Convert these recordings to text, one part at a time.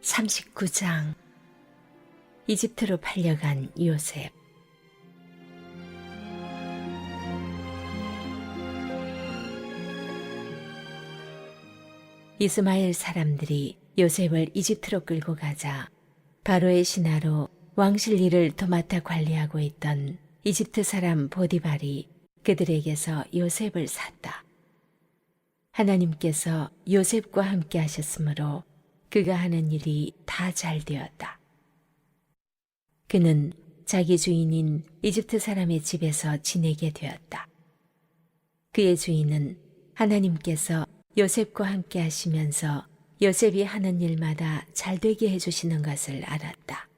39장. 이집트로 팔려간 요셉. 이스마엘 사람들이 요셉을 이집트로 끌고 가자 바로의 신하로 왕실 일을 도맡아 관리하고 있던 이집트 사람 보디발이 그들에게서 요셉을 샀다. 하나님께서 요셉과 함께 하셨으므로 그가 하는 일이 다 잘 되었다. 그는 자기 주인인 이집트 사람의 집에서 지내게 되었다. 그의 주인은 하나님께서 요셉과 함께 하시면서 요셉이 하는 일마다 잘 되게 해주시는 것을 알았다.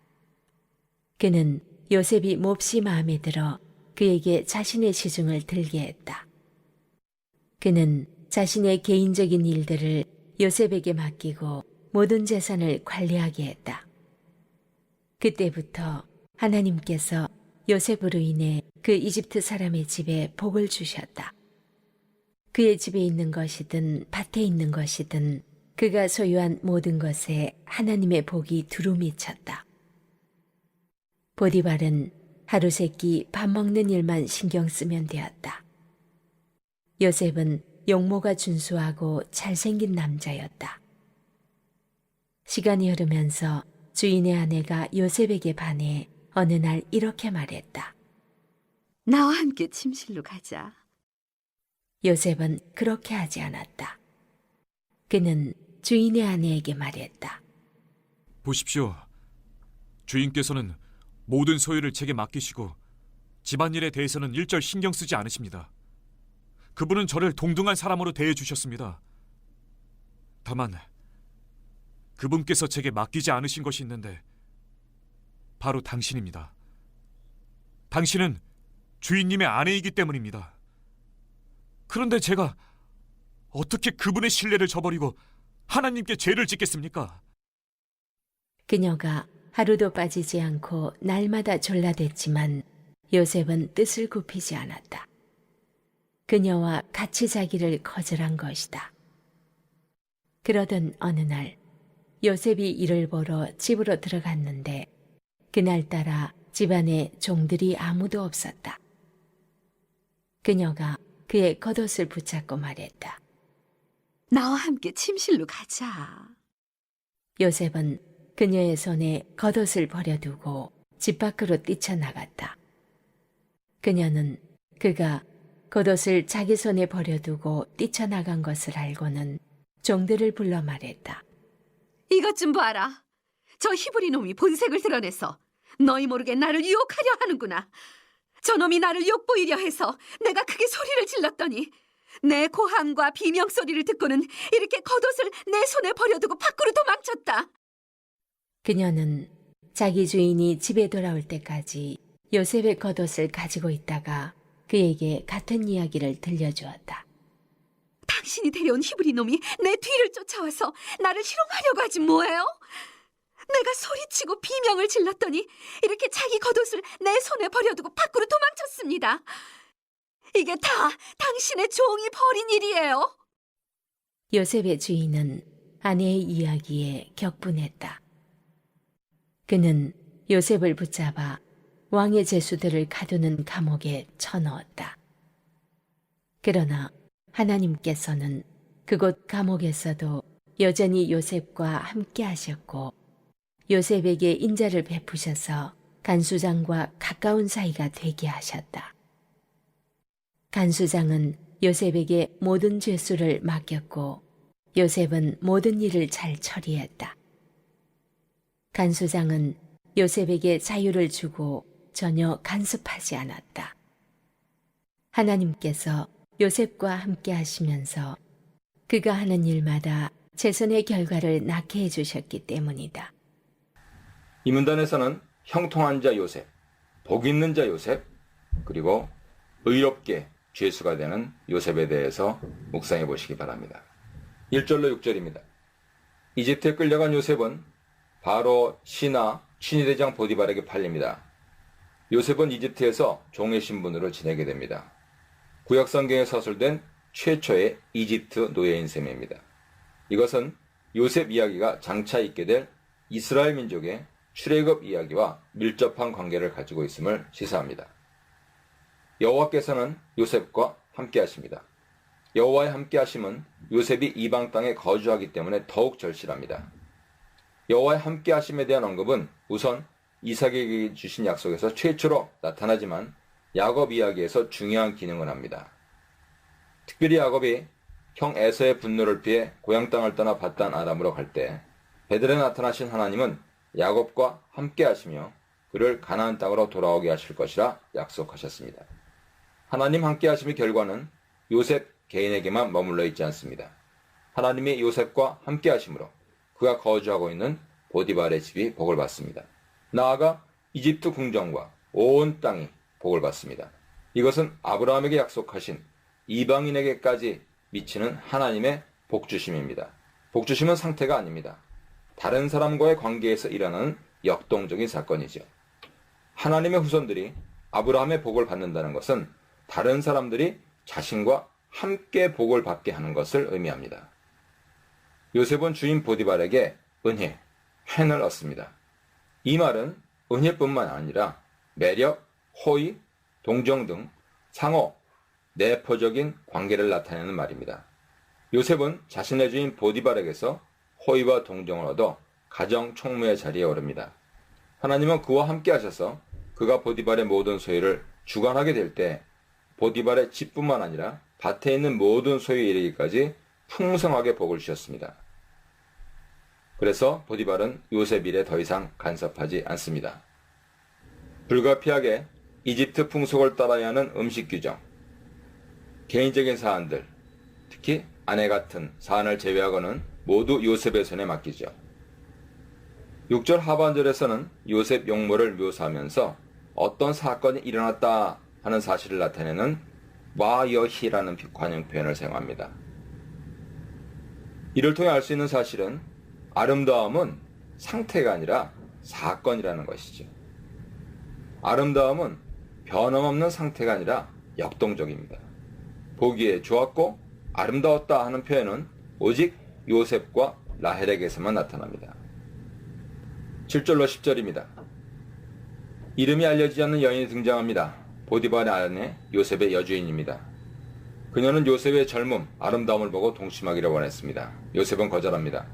그는 요셉이 몹시 마음에 들어 그에게 자신의 시중을 들게 했다. 그는 자신의 개인적인 일들을 요셉에게 맡기고 모든 재산을 관리하게 했다. 그때부터 하나님께서 요셉으로 인해 그 이집트 사람의 집에 복을 주셨다. 그의 집에 있는 것이든 밭에 있는 것이든 그가 소유한 모든 것에 하나님의 복이 두루 미쳤다. 보디발은 하루 세끼 밥 먹는 일만 신경 쓰면 되었다. 요셉은 용모가 준수하고 잘생긴 남자였다. 시간이 흐르면서 주인의 아내가 요셉에게 반해 어느 날 이렇게 말했다. 나와 함께 침실로 가자. 요셉은 그렇게 하지 않았다. 그는 주인의 아내에게 말했다. 보십시오. 주인께서는 모든 소유를 제게 맡기시고 집안일에 대해서는 일절 신경 쓰지 않으십니다. 그분은 저를 동등한 사람으로 대해주셨습니다. 다만 그분께서 제게 맡기지 않으신 것이 있는데 바로 당신입니다. 당신은 주인님의 아내이기 때문입니다. 그런데 제가 어떻게 그분의 신뢰를 저버리고 하나님께 죄를 짓겠습니까? 그녀가 하루도 빠지지 않고 날마다 졸라댔지만 요셉은 뜻을 굽히지 않았다. 그녀와 같이 자기를 거절한 것이다. 그러던 어느 날 요셉이 일을 보러 집으로 들어갔는데 그날따라 집안에 종들이 아무도 없었다. 그녀가 그의 겉옷을 붙잡고 말했다. 나와 함께 침실로 가자. 요셉은 그녀의 손에 겉옷을 버려두고 집 밖으로 뛰쳐나갔다. 그녀는 그가 겉옷을 자기 손에 버려두고 뛰쳐나간 것을 알고는 종들을 불러 말했다. 이것 좀 봐라. 저 히브리 놈이 본색을 드러내서 너희 모르게 나를 유혹하려 하는구나. 저놈이 나를 욕보이려 해서 내가 크게 소리를 질렀더니 내 고함과 비명 소리를 듣고는 이렇게 겉옷을 내 손에 버려두고 밖으로 도망쳤다. 그녀는 자기 주인이 집에 돌아올 때까지 요셉의 겉옷을 가지고 있다가 그에게 같은 이야기를 들려주었다. 당신이 데려온 히브리 놈이 내 뒤를 쫓아와서 나를 희롱하려고 하지 뭐예요? 내가 소리치고 비명을 질렀더니 이렇게 자기 겉옷을 내 손에 버려두고 밖으로 도망쳤습니다. 이게 다 당신의 종이 벌인 일이에요. 요셉의 주인은 아내의 이야기에 격분했다. 그는 요셉을 붙잡아 왕의 제수들을 가두는 감옥에 쳐넣었다. 그러나 하나님께서는 그곳 감옥에서도 여전히 요셉과 함께 하셨고 요셉에게 인자를 베푸셔서 간수장과 가까운 사이가 되게 하셨다. 간수장은 요셉에게 모든 죄수를 맡겼고 요셉은 모든 일을 잘 처리했다. 간수장은 요셉에게 자유를 주고 전혀 간섭하지 않았다. 하나님께서 요셉과 함께 하시면서 그가 하는 일마다 최선의 결과를 낳게 해주셨기 때문이다. 이 문단에서는 형통한 자 요셉, 복 있는 자 요셉, 그리고 의롭게 죄수가 되는 요셉에 대해서 묵상해 보시기 바랍니다. 1절로 6절입니다. 이집트에 끌려간 요셉은 바로 신하 친위대장 보디발에게 팔립니다. 요셉은 이집트에서 종의 신분으로 지내게 됩니다. 구약성경에 서술된 최초의 이집트 노예인 셈입니다. 이것은 요셉 이야기가 장차 있게 될 이스라엘 민족의 출애굽 이야기와 밀접한 관계를 가지고 있음을 시사합니다. 여호와께서는 요셉과 함께 하십니다. 여호와의 함께 하심은 요셉이 이방 땅에 거주하기 때문에 더욱 절실합니다. 여호와의 함께 하심에 대한 언급은 우선 이삭에게 주신 약속에서 최초로 나타나지만 야곱 이야기에서 중요한 기능을 합니다. 특별히 야곱이 형 에서의 분노를 피해 고향 땅을 떠나 바단 아람으로 갈 때 베들에 나타나신 하나님은 야곱과 함께 하시며 그를 가나안 땅으로 돌아오게 하실 것이라 약속하셨습니다. 하나님 함께 하심의 결과는 요셉 개인에게만 머물러 있지 않습니다. 하나님이 요셉과 함께 하심으로 그가 거주하고 있는 보디발의 집이 복을 받습니다. 나아가 이집트 궁정과 온 땅이 복을 받습니다. 이것은 아브라함에게 약속하신 이방인에게까지 미치는 하나님의 복주심입니다. 복주심은 상태가 아닙니다. 다른 사람과의 관계에서 일어나는 역동적인 사건이죠. 하나님의 후손들이 아브라함의 복을 받는다는 것은 다른 사람들이 자신과 함께 복을 받게 하는 것을 의미합니다. 요셉은 주인 보디발에게 은혜, 헨을 얻습니다. 이 말은 은혜뿐만 아니라 매력, 호의, 동정 등 상호, 내포적인 관계를 나타내는 말입니다. 요셉은 자신의 주인 보디발에게서 호의와 동정을 얻어 가정 총무의 자리에 오릅니다. 하나님은 그와 함께 하셔서 그가 보디발의 모든 소유를 주관하게 될 때 보디발의 집뿐만 아니라 밭에 있는 모든 소유에 이르기까지 풍성하게 복을 주셨습니다. 그래서 보디발은 요셉 일에 더 이상 간섭하지 않습니다. 불가피하게 이집트 풍속을 따라야 하는 음식 규정, 개인적인 사안들, 특히 아내 같은 사안을 제외하고는 모두 요셉의 손에 맡기죠. 6절 하반절에서는 요셉 용모를 묘사하면서 어떤 사건이 일어났다 하는 사실을 나타내는 와여히라는 관용 표현을 사용합니다. 이를 통해 알 수 있는 사실은 아름다움은 상태가 아니라 사건이라는 것이죠. 아름다움은 변함없는 상태가 아니라 역동적입니다. 보기에 좋았고 아름다웠다 하는 표현은 오직 요셉과 라헬에게서만 나타납니다. 7절로 10절입니다. 이름이 알려지지 않는 여인이 등장합니다. 보디발의 아내 요셉의 여주인입니다. 그녀는 요셉의 젊음, 아름다움을 보고 동침하기를 원했습니다. 요셉은 거절합니다.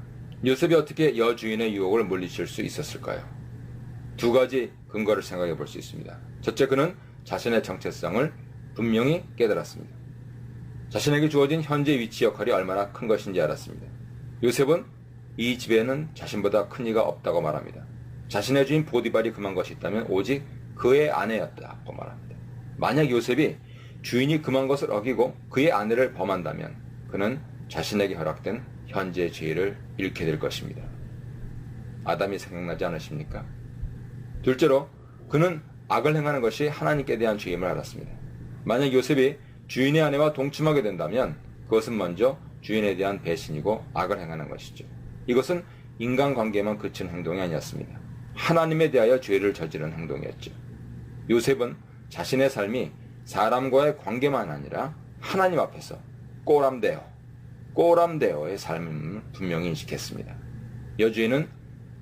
요셉이 어떻게 여주인의 유혹을 물리칠 수 있었을까요? 두 가지 근거를 생각해 볼 수 있습니다. 첫째, 그는 자신의 정체성을 분명히 깨달았습니다. 자신에게 주어진 현재 위치 역할이 얼마나 큰 것인지 알았습니다. 요셉은 이 집에는 자신보다 큰 이가 없다고 말합니다. 자신의 주인 보디발이 금한 것이 있다면 오직 그의 아내였다고 말합니다. 만약 요셉이 주인이 금한 것을 어기고 그의 아내를 범한다면 그는 자신에게 허락된 현재의 죄를 잃게 될 것입니다. 아담이 생각나지 않으십니까? 둘째로, 그는 악을 행하는 것이 하나님께 대한 죄임을 알았습니다. 만약 요셉이 주인의 아내와 동침하게 된다면 그것은 먼저 주인에 대한 배신이고 악을 행하는 것이죠. 이것은 인간관계에만 그친 행동이 아니었습니다. 하나님에 대하여 죄를 저지른 행동이었죠. 요셉은 자신의 삶이 사람과의 관계만 아니라 하나님 앞에서 꼬람데오의 삶을 분명히 인식했습니다. 여주인은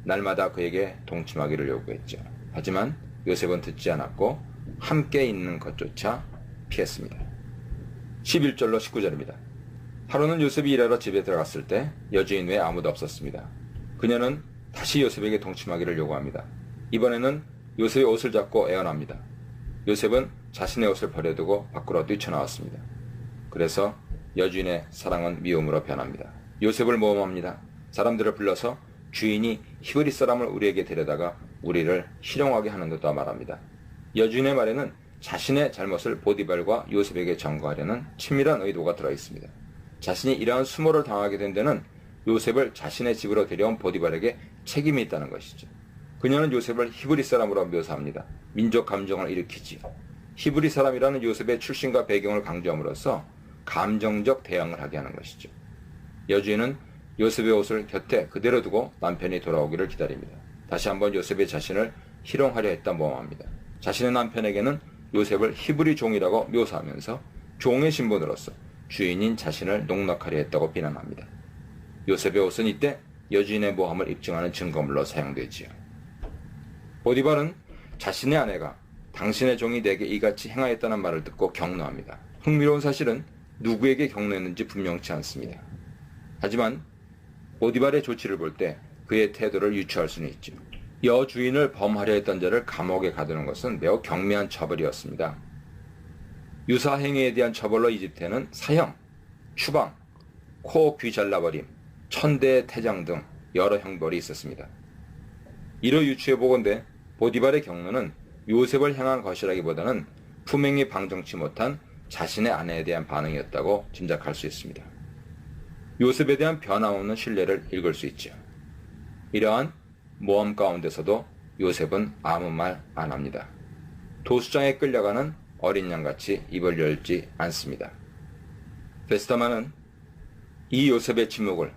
날마다 그에게 동침하기를 요구했죠. 하지만 요셉은 듣지 않았고 함께 있는 것조차 피했습니다. 11절로 19절입니다. 하루는 요셉이 일하러 집에 들어갔을 때 여주인 외에 아무도 없었습니다. 그녀는 다시 요셉에게 동침하기를 요구합니다. 이번에는 요셉의 옷을 잡고 애원합니다. 요셉은 자신의 옷을 버려두고 밖으로 뛰쳐나왔습니다. 그래서 여주인의 사랑은 미움으로 변합니다. 요셉을 모험합니다. 사람들을 불러서 주인이 히브리 사람을 우리에게 데려다가 우리를 희롱하게 하는 듯도 말합니다. 여주인의 말에는 자신의 잘못을 보디발과 요셉에게 전가하려는 친밀한 의도가 들어있습니다. 자신이 이러한 수모를 당하게 된 데는 요셉을 자신의 집으로 데려온 보디발에게 책임이 있다는 것이죠. 그녀는 요셉을 히브리 사람으로 묘사합니다. 민족 감정을 일으키지. 히브리 사람이라는 요셉의 출신과 배경을 강조함으로써 감정적 대응을 하게 하는 것이죠. 여주인은 요셉의 옷을 곁에 그대로 두고 남편이 돌아오기를 기다립니다. 다시 한번 요셉의 자신을 희롱하려 했다 모함합니다. 자신의 남편에게는 요셉을 히브리 종이라고 묘사하면서 종의 신분으로서 주인인 자신을 농락하려 했다고 비난합니다. 요셉의 옷은 이때 여주인의 모함을 입증하는 증거물로 사용되지요. 보디발은 자신의 아내가 당신의 종이 내게 이같이 행하였다는 말을 듣고 격노합니다. 흥미로운 사실은 누구에게 격노했는지 분명치 않습니다. 하지만 보디발의 조치를 볼 때 그의 태도를 유추할 수는 있죠. 여주인을 범하려 했던 자를 감옥에 가두는 것은 매우 경미한 처벌이었습니다. 유사 행위에 대한 처벌로 이집트에는 사형, 추방, 코, 귀 잘라버림, 천대 태장 등 여러 형벌이 있었습니다. 이로 유추해 보건대 보디발의 경로는 요셉을 향한 것이라기보다는 품행이 방정치 못한 자신의 아내에 대한 반응이었다고 짐작할 수 있습니다. 요셉에 대한 변함없는 신뢰를 읽을 수 있죠. 이러한 모험 가운데서도 요셉은 아무 말 안 합니다. 도수장에 끌려가는 어린 양같이 입을 열지 않습니다. 베스터만은 이 요셉의 침묵을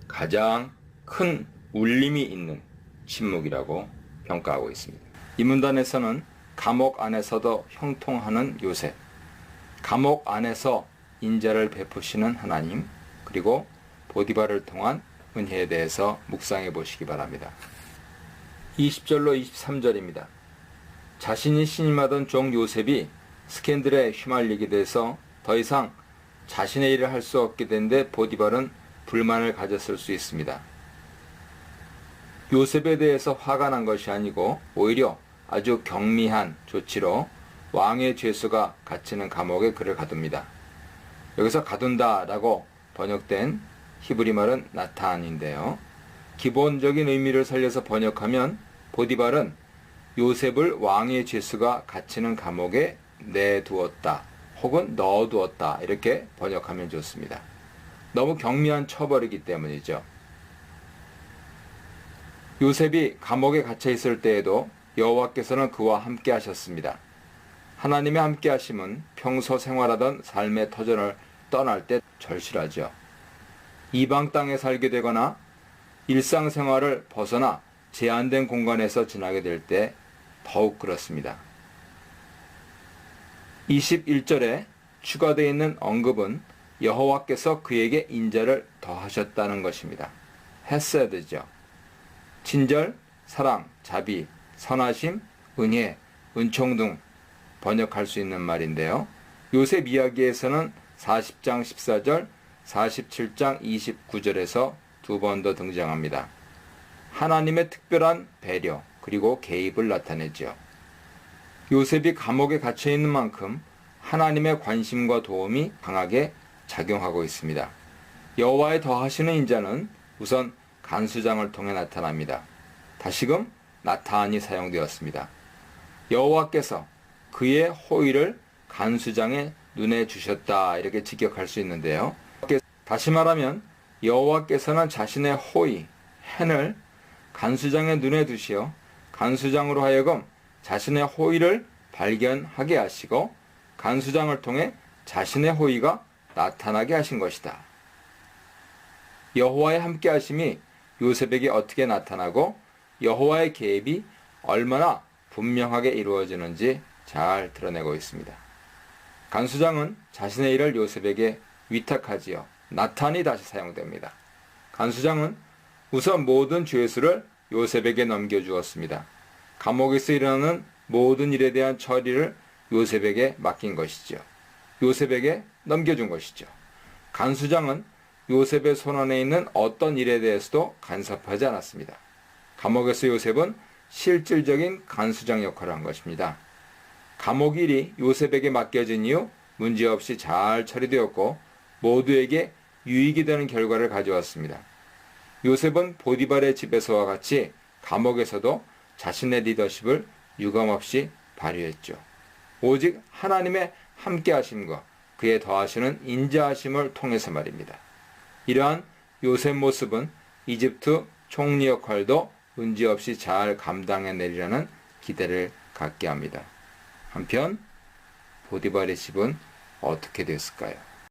가장 큰 울림이 있는 침묵이라고 평가하고 있습니다. 이 문단에서는 감옥 안에서도 형통하는 요셉, 감옥 안에서 인자를 베푸시는 하나님, 그리고 보디발을 통한 은혜에 대해서 묵상해 보시기 바랍니다. 20절로 23절입니다. 자신이 신임하던 종 요셉이 스캔들에 휘말리게 돼서 더 이상 자신의 일을 할 수 없게 된 데 보디발은 불만을 가졌을 수 있습니다. 요셉에 대해서 화가 난 것이 아니고 오히려 아주 경미한 조치로 왕의 죄수가 갇히는 감옥에 그를 가둡니다. 여기서 가둔다라고 번역된 히브리 말은 나탄인데요. 기본적인 의미를 살려서 번역하면 보디발은 요셉을 왕의 죄수가 갇히는 감옥에 내두었다 혹은 넣어두었다 이렇게 번역하면 좋습니다. 너무 경미한 처벌이기 때문이죠. 요셉이 감옥에 갇혀 있을 때에도 여호와께서는 그와 함께 하셨습니다. 하나님의 함께 하심은 평소 생활하던 삶의 터전을 떠날 때 절실하죠. 이방 땅에 살게 되거나 일상생활을 벗어나 제한된 공간에서 지나게 될 때 더욱 그렇습니다. 21절에 추가되어 있는 언급은 여호와께서 그에게 인자를 더하셨다는 것입니다. 헤세드죠. 친절, 사랑, 자비, 선하심, 은혜, 은총 등 번역할 수 있는 말인데요. 요셉 이야기에서는 40장 14절, 47장 29절에서 두 번 더 등장합니다. 하나님의 특별한 배려 그리고 개입을 나타내죠. 요셉이 감옥에 갇혀 있는 만큼 하나님의 관심과 도움이 강하게 작용하고 있습니다. 여호와의 더하시는 인자는 우선 간수장을 통해 나타납니다. 다시금 나타안이 사용되었습니다. 여호와께서 그의 호의를 간수장의 눈에 주셨다 이렇게 직역할 수 있는데요. 다시 말하면 여호와께서는 자신의 호의, hen을 간수장의 눈에 두시어 간수장으로 하여금 자신의 호의를 발견하게 하시고 간수장을 통해 자신의 호의가 나타나게 하신 것이다. 여호와의 함께 하심이 요셉에게 어떻게 나타나고 여호와의 개입이 얼마나 분명하게 이루어지는지 잘 드러내고 있습니다. 간수장은 자신의 일을 요셉에게 위탁하지요. 나탄이 다시 사용됩니다. 간수장은 우선 모든 죄수를 요셉에게 넘겨주었습니다. 감옥에서 일어나는 모든 일에 대한 처리를 요셉에게 맡긴 것이죠. 요셉에게 넘겨준 것이죠. 간수장은 요셉의 손안에 있는 어떤 일에 대해서도 간섭하지 않았습니다. 감옥에서 요셉은 실질적인 간수장 역할을 한 것입니다. 감옥 일이 요셉에게 맡겨진 이후 문제없이 잘 처리되었고 모두에게 유익이 되는 결과를 가져왔습니다. 요셉은 보디발의 집에서와 같이 감옥에서도 자신의 리더십을 유감없이 발휘했죠. 오직 하나님의 함께하심과 그의 더하시는 인자하심을 통해서 말입니다. 이러한 요셉 모습은 이집트 총리 역할도 문제없이 잘 감당해내리라는 기대를 갖게 합니다. 한편 보디발의 집은 어떻게 됐을까요?